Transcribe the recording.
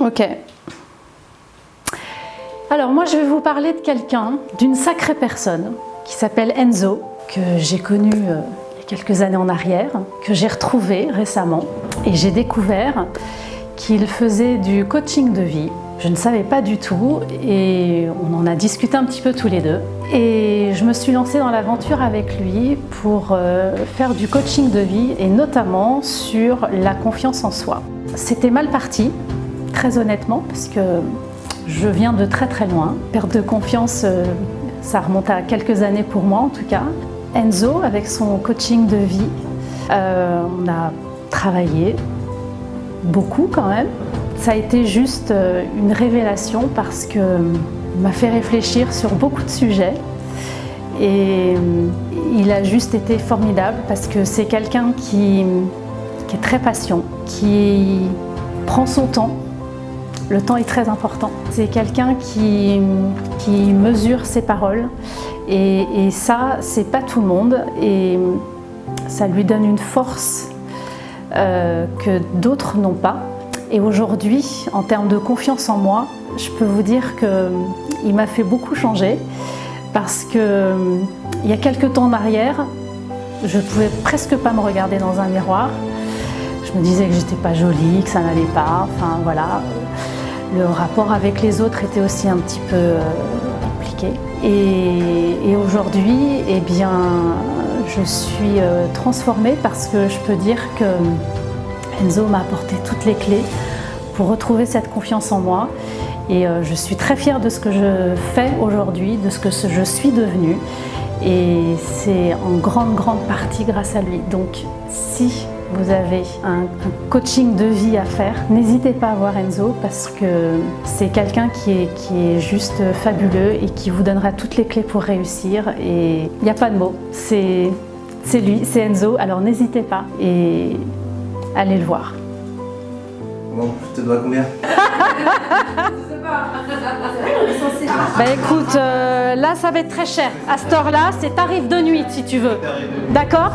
Ok. Alors moi je vais vous parler de quelqu'un, d'une sacrée personne qui s'appelle Enzo, que j'ai connu il y a quelques années en arrière, que j'ai retrouvé récemment et j'ai découvert qu'il faisait du coaching de vie. Je ne savais pas du tout et on en a discuté un petit peu tous les deux. Et je me suis lancée dans l'aventure avec lui pour faire du coaching de vie et notamment sur la confiance en soi. C'était mal parti, très honnêtement, parce que je viens de très très loin. Perte de confiance, ça remonte à quelques années pour moi en tout cas. Enzo, avec son coaching de vie, on a travaillé beaucoup quand même. Ça a été juste une révélation parce qu'il m'a fait réfléchir sur beaucoup de sujets et il a juste été formidable parce que c'est quelqu'un qui est très patient, qui prend son temps. Le temps est très important. C'est quelqu'un qui mesure ses paroles et ça, c'est pas tout le monde et ça lui donne une force que d'autres n'ont pas. Et aujourd'hui, en termes de confiance en moi, je peux vous dire qu'il m'a fait beaucoup changer parce que il y a quelques temps en arrière, je ne pouvais presque pas me regarder dans un miroir. Je me disais que j'étais pas jolie, que ça n'allait pas, enfin voilà. Le rapport avec les autres était aussi un petit peu compliqué. Et aujourd'hui, eh bien, je suis transformée parce que je peux dire que Enzo m'a apporté toutes les clés pour retrouver cette confiance en moi et je suis très fière de ce que je fais aujourd'hui, de ce que je suis devenue et c'est en grande partie grâce à lui. Donc si vous avez un coaching de vie à faire, n'hésitez pas à voir Enzo parce que c'est quelqu'un qui est juste fabuleux et qui vous donnera toutes les clés pour réussir et il n'y a pas de mots, c'est lui, c'est Enzo, alors n'hésitez pas et allez le voir. Bon, je te dois combien? Bah écoute, là ça va être très cher. À cette heure-là, c'est tarif de nuit si tu veux. D'accord ?